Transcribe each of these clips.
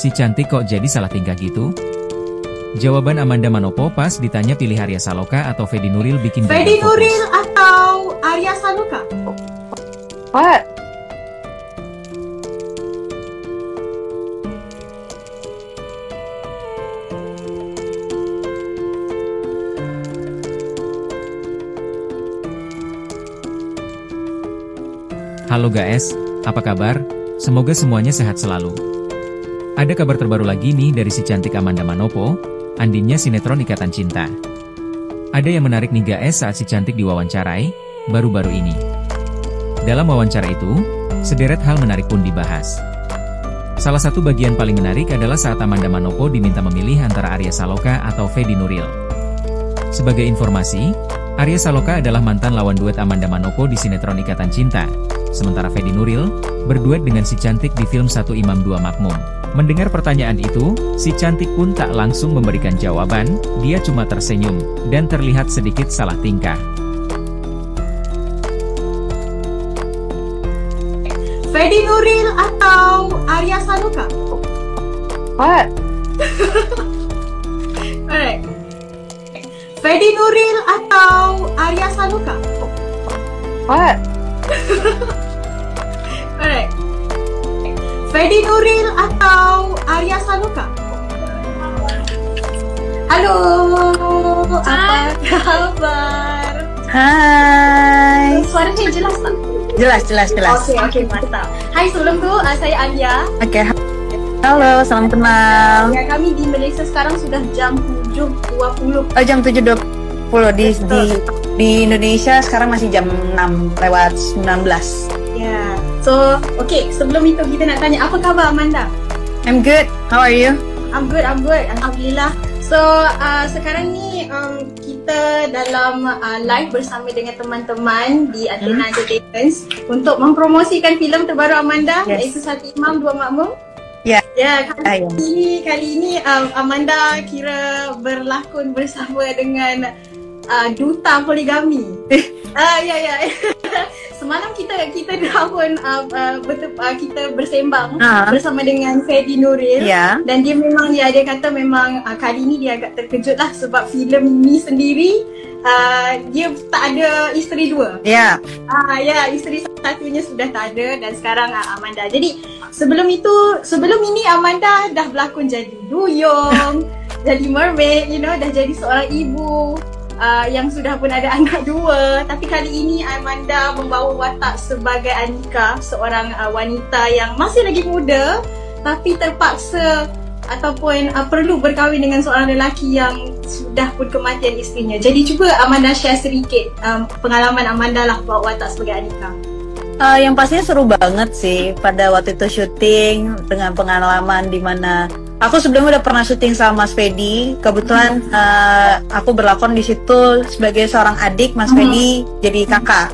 Si cantik kok jadi salah tingkah gitu? Jawaban Amanda Manopo pas ditanya pilih Arya Saloka atau Fedi Nuril bikin Fedi fokus. Nuril atau Arya Saloka? What? Halo guys, apa kabar? Semoga semuanya sehat selalu. Ada kabar terbaru lagi nih dari si cantik Amanda Manopo, andinnya sinetron Ikatan Cinta. Ada yang menarik nih guys saat si cantik diwawancarai, baru-baru ini. Dalam wawancara itu, sederet hal menarik pun dibahas. Salah satu bagian paling menarik adalah saat Amanda Manopo diminta memilih antara Arya Saloka atau Fedi Nuril. Sebagai informasi, Arya Saloka adalah mantan lawan duet Amanda Manopo di sinetron Ikatan Cinta. Sementara Fedi Nuril, berduet dengan si cantik di film Satu Imam Dua Makmum. Mendengar pertanyaan itu, si cantik pun tak langsung memberikan jawaban, dia cuma tersenyum, dan terlihat sedikit salah tingkah. Fedi Nuril atau Arya Saloka? What? Alright. Fedi Nuril atau Arya Saloka? What? Alright. Fedi Nuril atau Arya Saloka? Halo, apa kabar? Hai. Suaranya jelas tak? Jelas. Okey, mantap. Hai, sebelum tu saya Arya. Oke. Halo, salam kenal. Ya, kami di Malaysia sekarang sudah jam 7.20. Oh, jam 7.20 di Indonesia sekarang masih jam 6:19. Ya. So, okay, sebelum itu kita nak tanya apa khabar Amanda? I'm good. How are you? I'm good. Alhamdulillah. So, sekarang ni kita dalam live bersama dengan teman-teman di Athena Entertainment untuk mempromosikan filem terbaru Amanda, iaitu Satu Imam Dua Makmum. Ya. Ya, kali ini Amanda kira berlakon bersama dengan duta poligami. Ya. Semalam kita dah pun kita bersembang bersama dengan Fedi Nuril, dan dia kata memang kali ni dia agak terkejut lah sebab filem ini sendiri dia tak ada isteri dua. Ya. Isteri satunya sudah tak ada dan sekarang Amanda. Jadi sebelum ini Amanda dah berlakon jadi duyung, jadi mermaid, dah jadi seorang ibu yang sudah pun ada anak dua. Tapi kali ini Amanda membawa watak sebagai Anika, seorang wanita yang masih lagi muda tapi terpaksa ataupun perlu berkahwin dengan seorang lelaki yang sudah pun kematian isterinya. Jadi cuba Amanda share sedikit pengalaman Amanda lah bawa watak sebagai Anika. Yang pastinya seru banget sih pada waktu itu syuting, dengan pengalaman di mana aku sebelumnya udah pernah syuting sama Mas Fedi. Kebetulan aku berlakon di situ sebagai seorang adik, Mas Fedi jadi kakak.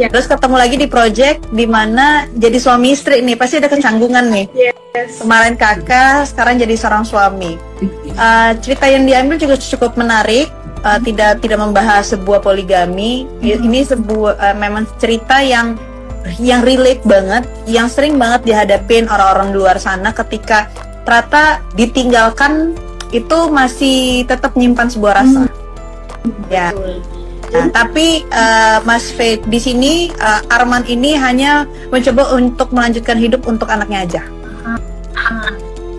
Terus ketemu lagi di project di mana jadi suami istri nih, pasti ada kecanggungan nih. Kemarin kakak, sekarang jadi seorang suami. Cerita yang diambil juga cukup menarik. Tidak membahas sebuah poligami. Ini sebuah memang cerita yang relate banget, yang sering banget dihadapin orang-orang di luar sana ketika ternyata ditinggalkan itu masih tetap menyimpan sebuah rasa. Ya. Nah, tapi Mas Fed di sini Arman ini hanya mencoba untuk melanjutkan hidup untuk anaknya aja.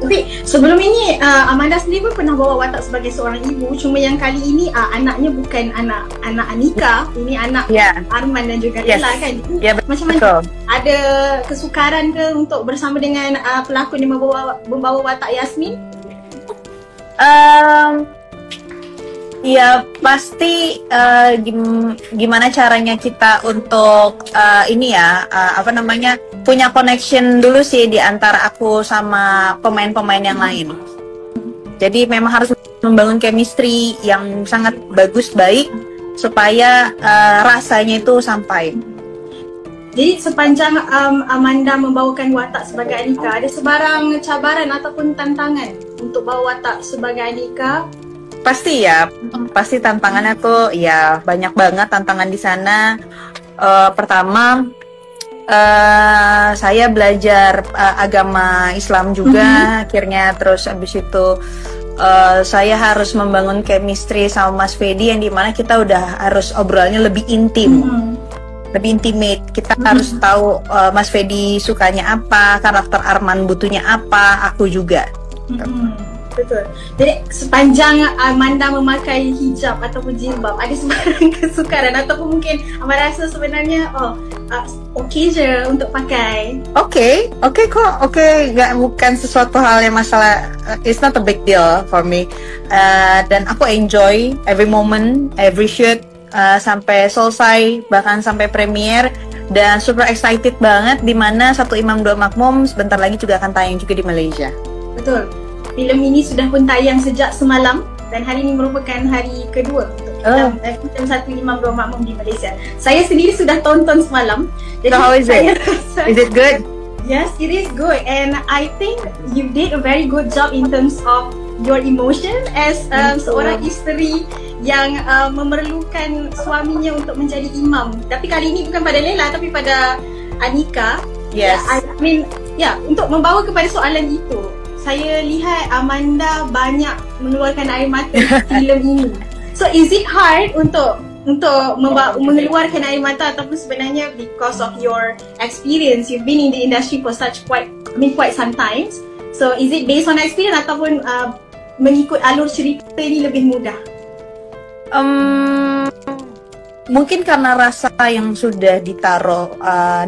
Tapi sebelum ini Amanda sendiri pun pernah bawa watak sebagai seorang ibu. Cuma yang kali ini anaknya bukan anak Anika, ini anak Arman dan juga Ella kan. Macam mana? Ada kesukaran ke untuk bersama dengan pelakon yang membawa watak Yasmin? Ya pasti gimana caranya kita untuk punya connection dulu sih di antara aku sama pemain-pemain yang lain. Jadi memang harus membangun chemistry yang sangat baik supaya rasanya itu sampai. Jadi sepanjang Amanda membawakan watak sebagai Anika, ada sebarang cabaran ataupun tantangan untuk bawa watak sebagai Anika? Pasti tantangannya tuh ya banyak banget tantangan di sana. Pertama saya belajar agama Islam juga akhirnya, terus abis itu saya harus membangun chemistry sama Mas Fedi yang dimana kita udah harus obrolnya lebih intim, lebih intimate. Kita harus tahu Mas Fedi sukanya apa, karakter Arman butuhnya apa, aku juga. Betul. Jadi sepanjang Amanda memakai hijab ataupun jilbab, ada sebarang kesukaran ataupun mungkin Amanda rasa sebenarnya okey je untuk pakai. Oke kok, bukan sesuatu hal yang masalah. It's not a big deal for me. Dan aku enjoy every moment, every shoot sampai selesai, bahkan sampai premiere. Dan super excited banget, dimana Satu Imam Dua Makmum sebentar lagi juga akan tayang juga di Malaysia. Betul. Filem ini sudah pun tayang sejak semalam dan hari ini merupakan hari kedua untuk filem Satu Imam Dua Makmum di Malaysia. Saya sendiri sudah tonton semalam. So how is it? Is it good? Yes, it is good, and I think you did a very good job in terms of your emotion as seorang isteri yang memerlukan suaminya untuk menjadi imam. Tapi kali ini bukan pada Lela tapi pada Anika. Yes. I mean, untuk membawa kepada soalan itu, saya lihat Amanda banyak mengeluarkan air mata di filem ini. So is it hard untuk mengeluarkan air mata, ataupun sebenarnya because of your experience, you've been in the industry for quite some time. So is it based on experience ataupun mengikut alur cerita ini lebih mudah? Mungkin karena rasa yang sudah ditaruh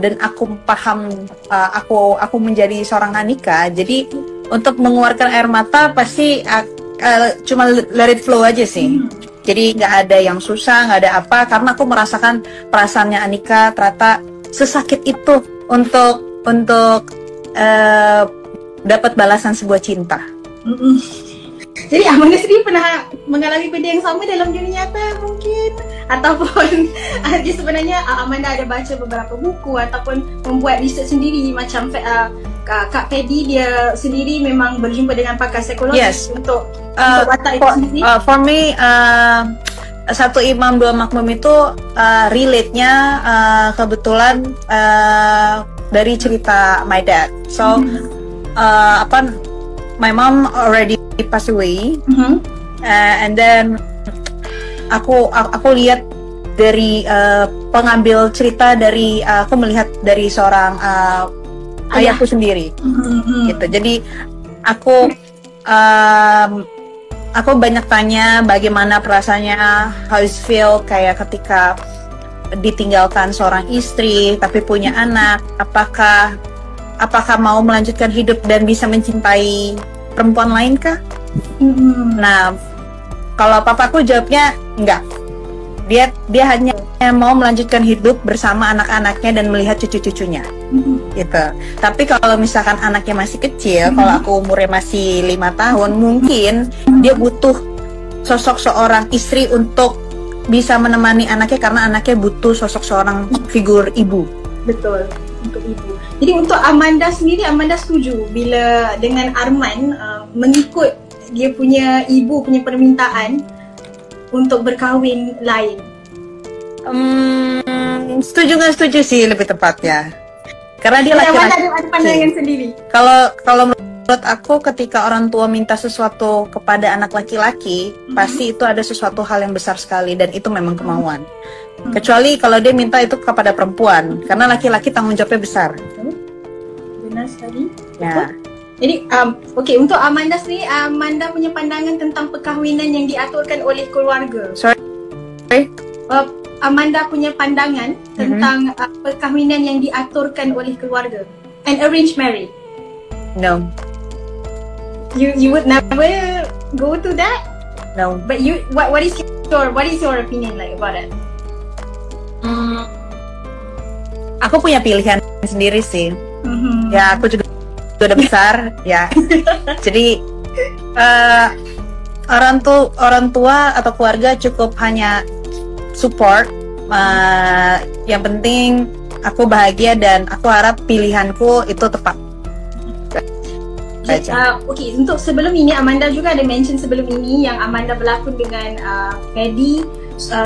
dan aku paham, aku menjadi seorang Anika, jadi untuk mengeluarkan air mata pasti cuma let it flow aja sih. Jadi nggak ada yang susah, nggak ada apa, karena aku merasakan perasaannya Anika ternyata sesakit itu untuk dapat balasan sebuah cinta. Jadi Amanda sendiri pernah mengalami benda yang sama dalam dunia nyata mungkin? Ataupun dia sebenarnya Amanda ada baca beberapa buku ataupun membuat research sendiri, macam Kak Fedi dia sendiri memang berjumpa dengan pakar psikologi untuk watak itu sendiri? For me, Satu Imam Dua Makmum itu relate-nya kebetulan dari cerita my dad. So, my mom already passed away, and then aku lihat dari pengambil cerita dari aku melihat dari seorang ayahku sendiri, gitu. Jadi aku banyak tanya bagaimana perasaannya, how it feel kayak ketika ditinggalkan seorang istri tapi punya anak, apakah mau melanjutkan hidup dan bisa mencintai perempuan lain kah? Nah, kalau papaku jawabnya enggak. Dia hanya mau melanjutkan hidup bersama anak-anaknya dan melihat cucu-cucunya. Gitu. Tapi kalau misalkan anaknya masih kecil, kalau aku umurnya masih 5 tahun, mungkin dia butuh sosok seorang istri untuk bisa menemani anaknya, karena anaknya butuh sosok seorang figur ibu. Betul, untuk ibu. Jadi untuk Amanda sendiri, Amanda setuju bila dengan Arman mengikut dia punya ibu punya permintaan untuk berkahwin lain? Setuju nggak setuju sih lebih tepatnya, karena dia laki-laki. Ada pandangan sendiri. Kalau menurut aku, ketika orang tua minta sesuatu kepada anak laki-laki, pasti itu ada sesuatu hal yang besar sekali dan itu memang kemauan. Kecuali kalau dia minta itu kepada perempuan, karena laki-laki tanggung jawabnya besar. Benar sekali. Ya. Jadi, untuk Amanda sendiri, Amanda punya pandangan tentang perkahwinan yang diaturkan oleh keluarga. Sorry? Amanda punya pandangan tentang perkahwinan yang diaturkan oleh keluarga. An arranged marriage. No. You would never go to that? No. But what is your opinion like about it? Aku punya pilihan sendiri sih. Ya, aku juga udah besar, ya. Jadi orang tua atau keluarga cukup hanya support. Yang penting aku bahagia dan aku harap pilihanku itu tepat. Okey, untuk sebelum ini Amanda juga ada mention sebelum ini yang Amanda berlakon dengan Fedi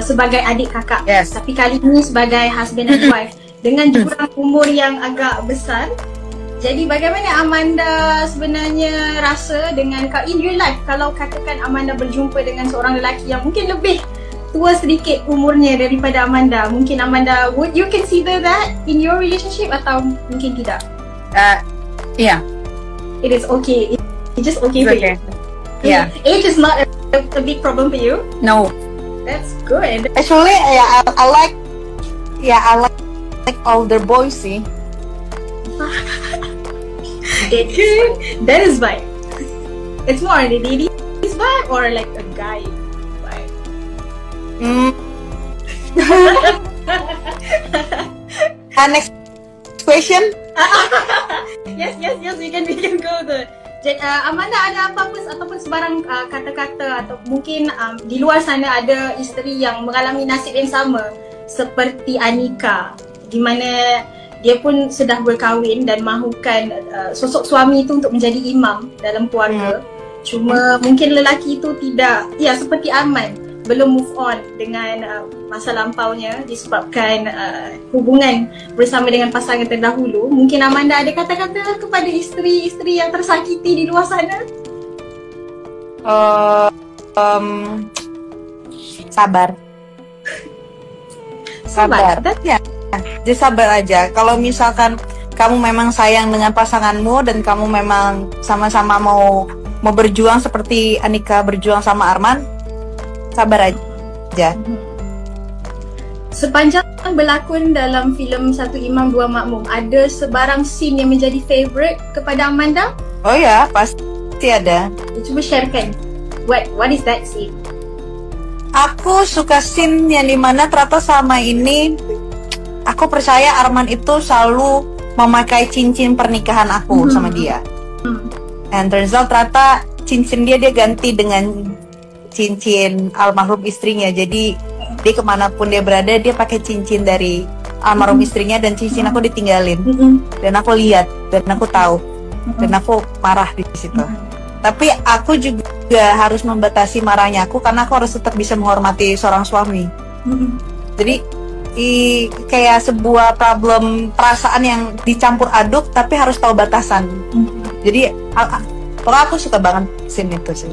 sebagai adik kakak. Yes. Tapi kali ini sebagai husband and wife. dengan jurang umur yang agak besar. Jadi bagaimana Amanda sebenarnya rasa dengan in real life kalau katakan Amanda berjumpa dengan seorang lelaki yang mungkin lebih tua sedikit umurnya daripada Amanda. Mungkin Amanda, would you consider that in your relationship atau mungkin tidak? Yeah. It is okay. It's just okay It's for okay. you. Yeah. Age is not a big problem for you. No. That's good. Actually, I like older boys sih. That is vibe. It's more the lady's vibe or like a guy vibe. Next question. Yes, we can go there. Jadi, Amanda ada apa ataupun sebarang kata-kata atau mungkin di luar sana ada isteri yang mengalami nasib yang sama seperti Anika, di mana dia pun sudah berkahwin dan mahukan sosok suami itu untuk menjadi imam dalam keluarga. Cuma mungkin lelaki itu tidak, ya seperti Arman, belum move on dengan masa lampaunya disebabkan hubungan bersama dengan pasangan terdahulu. Mungkin Amanda ada kata-kata kepada isteri-isteri yang tersakiti di luar sana? Sabar. Ya, jadi sabar aja. Kalau misalkan kamu memang sayang dengan pasanganmu dan kamu memang sama-sama mau berjuang seperti Anika berjuang sama Arman, sabar aja. Sepanjang berlakon dalam filem Satu Imam Dua Makmum, ada sebarang scene yang menjadi favorite kepada Amanda? Oh ya, pasti ada. Cuba sharekan. What is that scene? Aku suka scene yang dimana ternyata sama ini aku percaya Arman itu selalu memakai cincin pernikahan aku sama dia. And turns out ternyata cincin dia ganti dengan cincin almarhum istrinya. Jadi dia kemanapun dia berada dia pakai cincin dari almarhum istrinya dan cincin aku ditinggalin. Dan aku lihat dan aku tahu dan aku marah di situ. Tapi aku juga harus membatasi marahnya aku karena aku harus tetap bisa menghormati seorang suami. Jadi kayak sebuah problem perasaan yang dicampur aduk tapi harus tahu batasan. Jadi pokoknya aku suka banget scene itu sih.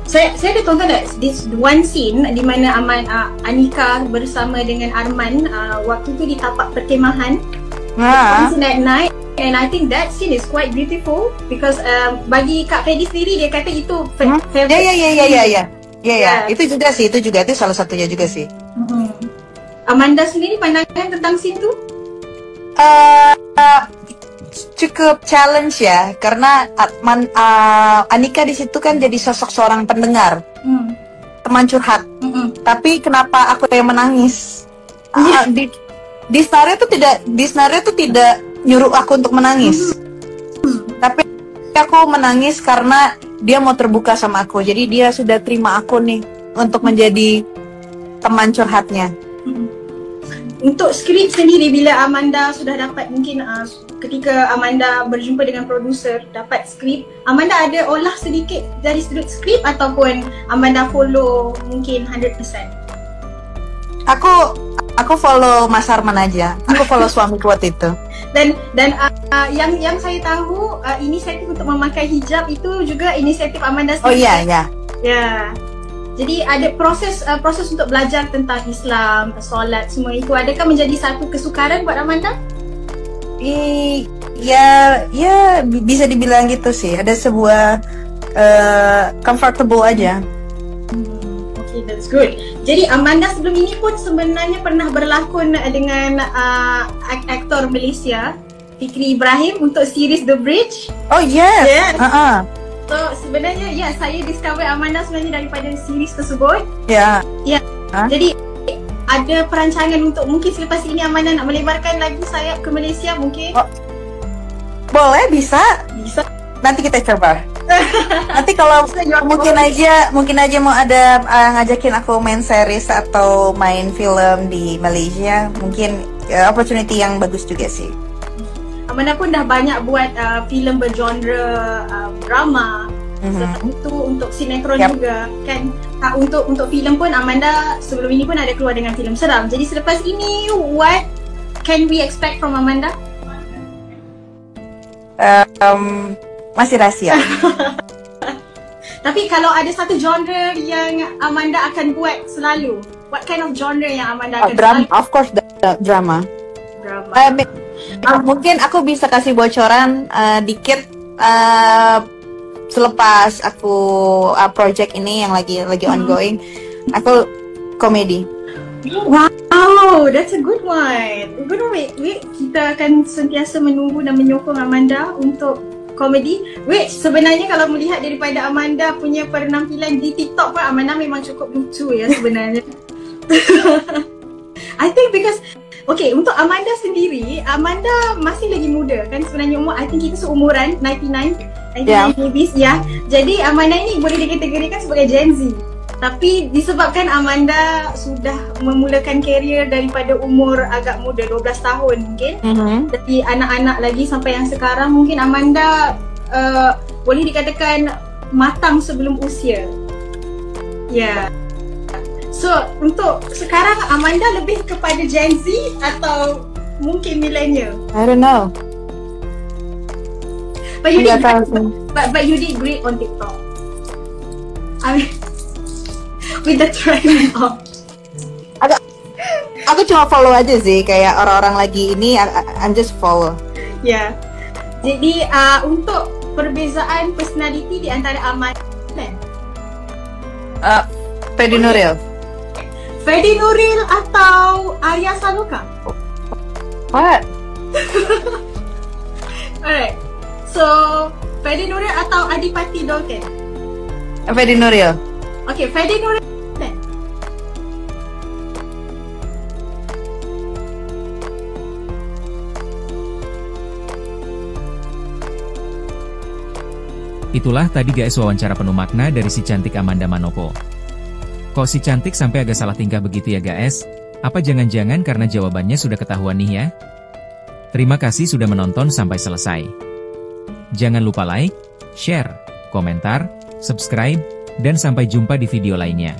Saya ada tonton this one scene di mana Anika bersama dengan Arman waktu itu di tapak perkemahan. At night, and I think that scene is quite beautiful because bagi Kak Fedy sendiri dia kata itu favorite. Ya. Itu salah satunya juga sih. Amanda sendiri pandangan tentang scene tu? Cukup challenge ya, karena Anika di situ kan jadi sosok seorang pendengar, teman curhat. Tapi kenapa aku yang menangis? Di scenario itu tidak nyuruh aku untuk menangis. Tapi aku menangis karena dia mau terbuka sama aku. Jadi dia sudah terima aku nih untuk menjadi teman curhatnya. Untuk skrip sendiri, bila Amanda sudah dapat mungkin ketika Amanda berjumpa dengan produser dapat skrip, Amanda ada olah sedikit dari sudut skrip ataupun Amanda follow mungkin 100%? Aku follow Mas Arman aja. Aku follow suamiku waktu itu. Dan yang saya tahu inisiatif untuk memakai hijab itu juga inisiatif Amanda sendiri. Oh iya. Ya. Jadi ada proses untuk belajar tentang Islam, solat, semua itu. Adakah menjadi satu kesukaran buat Amanda? Ya bisa dibilang gitu sih. Ada sebuah comfortable aja. Okay, that's good. Jadi Amanda sebelum ini pun sebenarnya pernah berlakon dengan aktor Malaysia Fikri Ibrahim untuk series The Bridge. Oh yes. So sebenarnya saya discover Amanda sebenarnya daripada series tersebut. Ya. Jadi ada perancangan untuk mungkin selepas ini Amanda nak melebarkan lagi sayap ke Malaysia mungkin? Boleh, bisa. Nanti kita coba. Nanti kalau mungkin aja mau ada ngajakin aku main series atau main film di Malaysia, mungkin opportunity yang bagus juga sih. Amanda pun dah banyak buat filem bergenre drama, itu untuk sinetron juga kan. Untuk filem pun Amanda sebelum ini pun ada keluar dengan filem seram. Jadi selepas ini what can we expect from Amanda? Masih rahasia. Tapi kalau ada satu genre yang Amanda akan buat selalu, what kind of genre yang Amanda akan Drama, selalu? of course drama. Drama. Mungkin aku bisa kasih bocoran dikit selepas aku project ini yang lagi ongoing, aku komedi. Wow, that's a good one. We're gonna wait. Kita akan sentiasa menunggu dan menyokong Amanda untuk komedi. Which sebenarnya kalau melihat daripada Amanda punya penampilan di TikTok pun, Amanda memang cukup lucu ya sebenarnya. I think because okay, untuk Amanda sendiri, Amanda masih lagi muda kan sebenarnya umur, I think kita seumuran 99 babies ya. Jadi Amanda ini boleh dikategorikan sebagai Gen Z. Tapi disebabkan Amanda sudah memulakan karier daripada umur agak muda, 12 tahun mungkin. Dari anak-anak lagi sampai yang sekarang, mungkin Amanda boleh dikatakan matang sebelum usia. Ya. So, untuk sekarang Amanda lebih kepada Gen Z atau mungkin millennial? I don't know. But you did great on TikTok. I mean, with the trend of. Aku cuma follow aja sih, kayak orang-orang lagi ini, I'm just follow. Ya. Jadi untuk perbezaan personality di antara Amanda, Fedi Nuril. Fedi Nuril atau Arya Saloka? What? Alright. So, Fedi Nuril atau Adipati Dolken? Fedi Nuril. Okay, Fedi Nuril. Itulah tadi guys wawancara penuh makna dari si cantik Amanda Manopo. Kok si cantik sampai agak salah tingkah begitu ya guys? Apa jangan-jangan karena jawabannya sudah ketahuan nih ya? Terima kasih sudah menonton sampai selesai. Jangan lupa like, share, komentar, subscribe, dan sampai jumpa di video lainnya.